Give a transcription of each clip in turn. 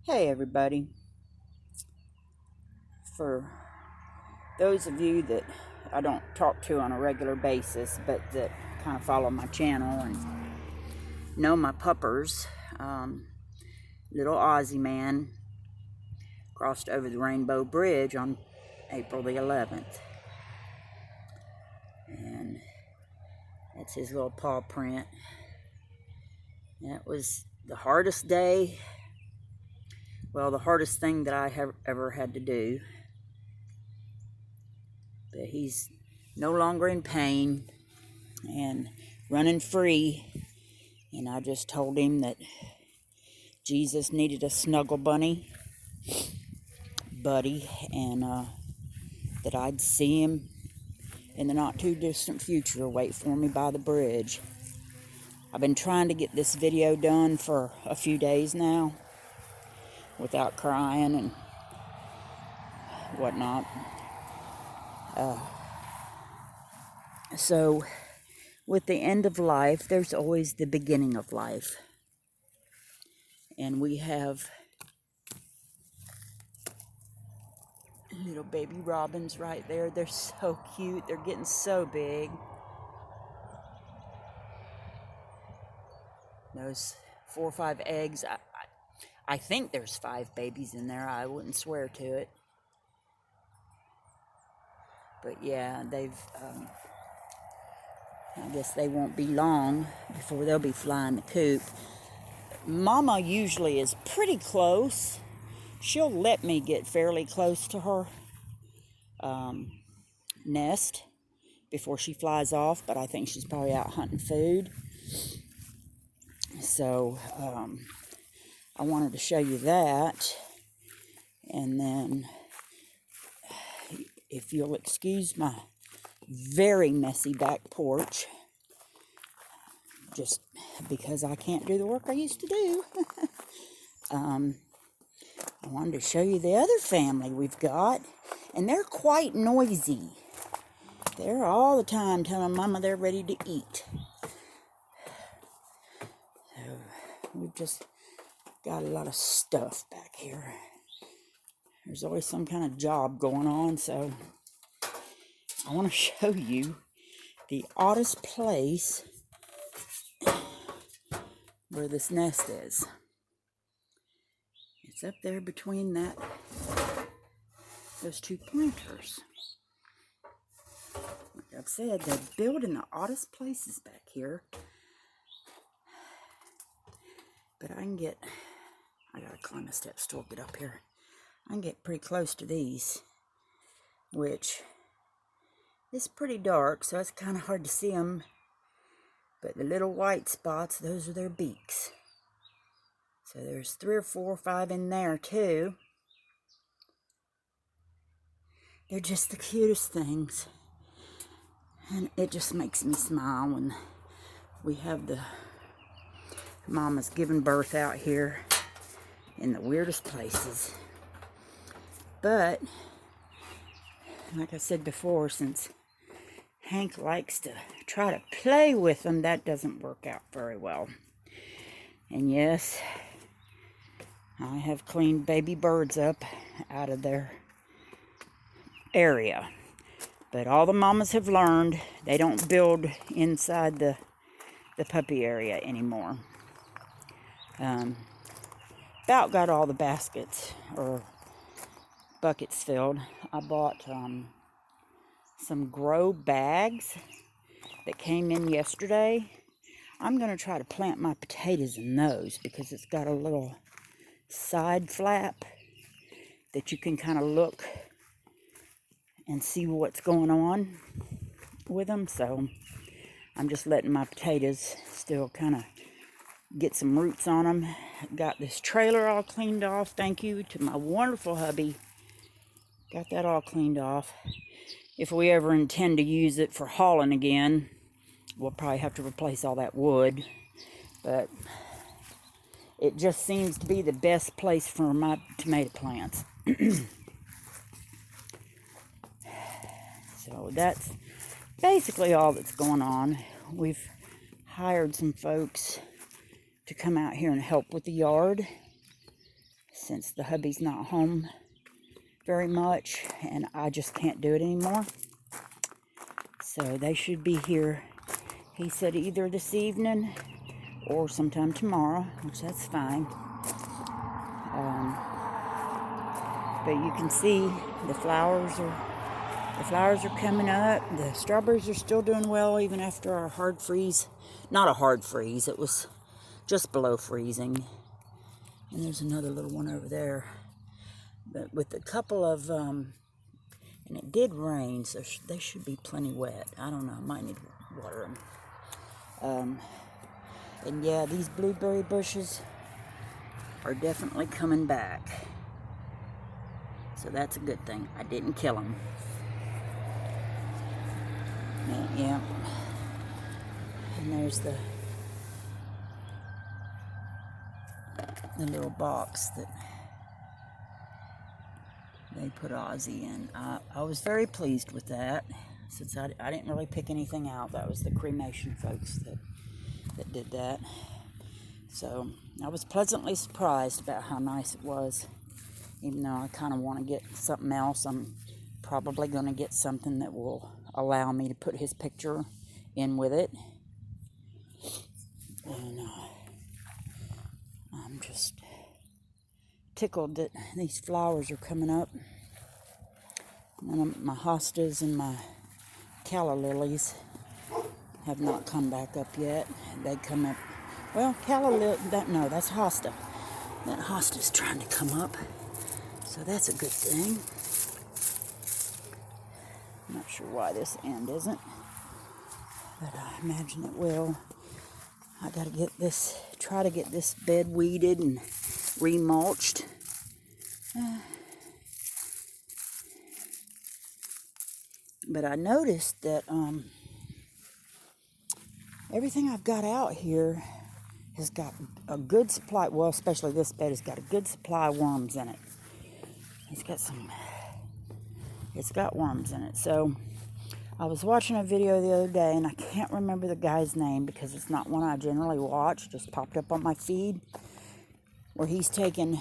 Hey everybody. For those of you that I don't talk to on a regular basis, but that kind of follow my channel and know my puppers, little Aussie man crossed over the Rainbow Bridge on April the 11th. And that's his little paw print. That was the hardest day, well, the hardest thing that I have ever had to do. But he's no longer in pain and running free. And I just told him that Jesus needed a snuggle buddy, and that I'd see him in the not too distant future wait for me by the bridge. I've been trying to get this video done for a few days now without crying and whatnot. So with the end of life, there's always the beginning of life. And we have little baby robins right there. They're so cute. They're getting so big. Those 4 or 5 eggs. I think there's 5 babies in there. I wouldn't swear to it. But yeah, I guess they won't be long before they'll be flying the coop. Mama usually is pretty close. She'll let me get fairly close to her nest before she flies off, but I think she's probably out hunting food. So I wanted to show you that. And then, if you'll excuse my very messy back porch, just because I can't do the work I used to do, I wanted to show you the other family we've got, and they're quite noisy. They're all the time telling Mama they're ready to eat. So we've just got a lot of stuff back here. There's always some kind of job going on, so I want to show you the oddest place where this nest is. It's up there between those 2 planters. Like I've said, they're building the oddest places back here. But I gotta climb a step stool to get up here. I can get pretty close to these, which is pretty dark, so it's kind of hard to see them. But the little white spots, those are their beaks. So there's 3 or 4 or 5 in there too. They're just the cutest things. And it just makes me smile when we have the mamas giving birth out here in the weirdest places. But, like I said before, since Hank likes to try to play with them, that doesn't work out very well. And yes, I have cleaned baby birds up out of their area. But all the mamas have learned they don't build inside the puppy area anymore. About got all the baskets or buckets filled. I bought some grow bags that came in yesterday. I'm going to try to plant my potatoes in those because it's got a little side flap that you can kind of look and see what's going on with them. So I'm just letting my potatoes still kind of get some roots on them. Got this trailer all cleaned off. Thank you to my wonderful hubby. Got that all cleaned off. If we ever intend to use it for hauling again, we'll probably have to replace all that wood. But it just seems to be the best place for my tomato plants. So that's basically all that's going on. We've hired some folks to come out here and help with the yard. since the hubby's not home very much and I just can't do it anymore. So they should be here, he said, either this evening or sometime tomorrow, which that's fine. But you can see the flowers are coming up. The strawberries are still doing well even after our hard freeze. Not a hard freeze, it was just below freezing. And there's another little one over there. But with a couple of, and it did rain, so they should be plenty wet. I don't know, I might need to water them. And yeah, these blueberry bushes are definitely coming back. So that's a good thing. I didn't kill them. Yeah. And there's the little box that they put Ozzy in. I was very pleased with that, since I didn't really pick anything out. That was the cremation folks that did that. So I was pleasantly surprised about how nice it was. Even though I kind of want to get something else, I'm probably going to get something that will allow me to put his picture in with it. And I'm just tickled that these flowers are coming up. And my hostas and my calla lilies have not come back up yet. They come up. Well, calla lily, no, that's hosta. That hosta's trying to come up. So that's a good thing. I'm not sure why this end isn't, but I imagine it will. I gotta try to get this bed weeded and remulched. But I noticed that everything I've got out here has got a good supply, well, especially this bed has got a good supply of worms in it. It's got worms in it. So I was watching a video the other day, and I can't remember the guy's name because it's not one I generally watch. It just popped up on my feed, where he's taken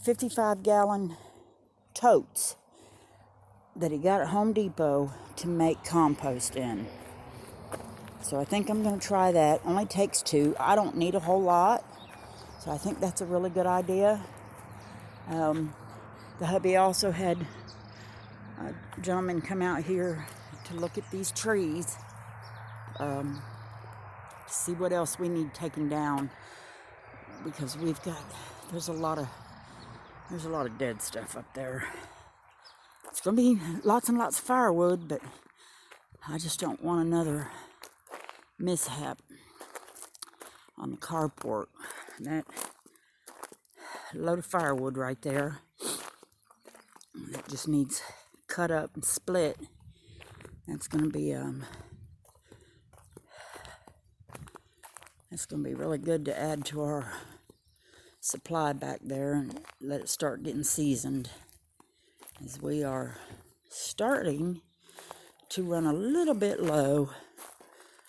55-gallon totes that he got at Home Depot to make compost in. So I think I'm going to try that. Only takes 2. I don't need a whole lot, so I think that's a really good idea. The hubby also had a gentleman come out here to look at these trees, to see what else we need taken down, because there's a lot of dead stuff up there. It's going to be lots and lots of firewood, but I just don't want another mishap on the carport. That load of firewood right there, that just needs cut up and split. That's going to be really good to add to our supply back there and let it start getting seasoned, as we are starting to run a little bit low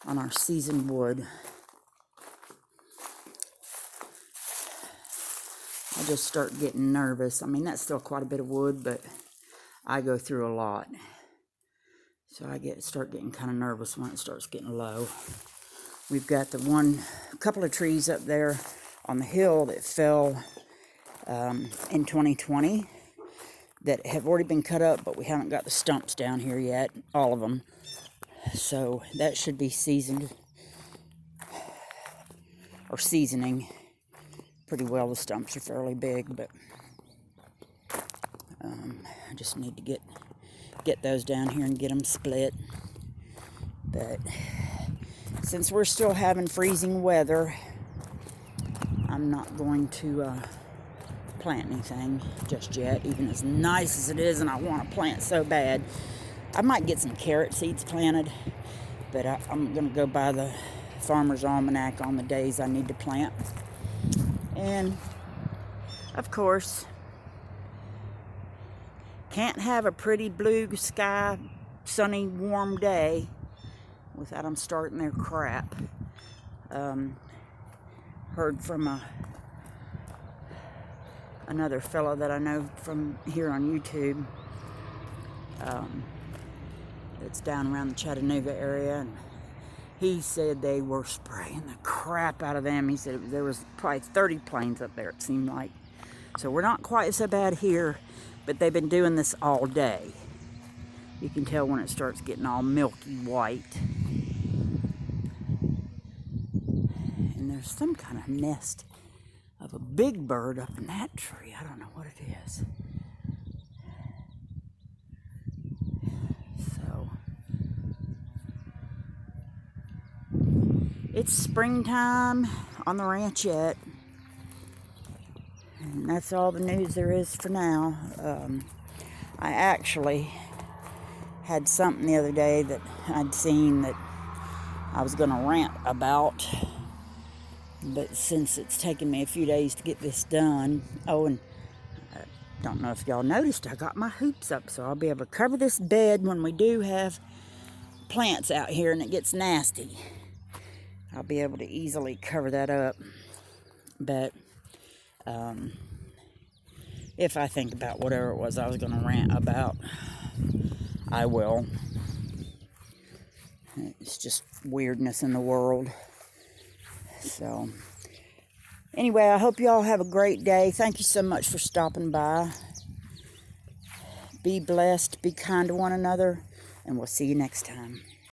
on our seasoned wood. I just start getting nervous. I mean, that's still quite a bit of wood, but I go through a lot. So I start getting kind of nervous when it starts getting low. We've got a couple of trees up there on the hill that fell in 2020 that have already been cut up, but we haven't got the stumps down here yet, all of them. So that should be seasoned, or seasoning pretty well. The stumps are fairly big, but I just need to get those down here and get them split. But since we're still having freezing weather, I'm not going to plant anything just yet, even as nice as it is, and I want to plant so bad. I might get some carrot seeds planted, but I'm going to go by the Farmer's Almanac on the days I need to plant. And, of course, can't have a pretty blue sky, sunny, warm day without them starting their crap. Heard from a another fellow that I know from here on YouTube. It's down around the Chattanooga area, and he said they were spraying the crap out of them. He said there was probably 30 planes up there, it seemed like. So we're not quite so bad here, but they've been doing this all day. You can tell when it starts getting all milky white. And there's some kind of nest of a big bird up in that tree. I don't know what it is. So it's springtime on the ranch yet. And that's all the news there is for now. I actually had something the other day that I'd seen that I was going to rant about, but since it's taken me a few days to get this done. Oh, and I don't know if y'all noticed, I got my hoops up, so I'll be able to cover this bed when we do have plants out here and it gets nasty. I'll be able to easily cover that up. But if I think about whatever it was I was going to rant about, I will. It's just weirdness in the world. So, anyway, I hope you all have a great day. Thank you so much for stopping by. Be blessed, be kind to one another, and we'll see you next time.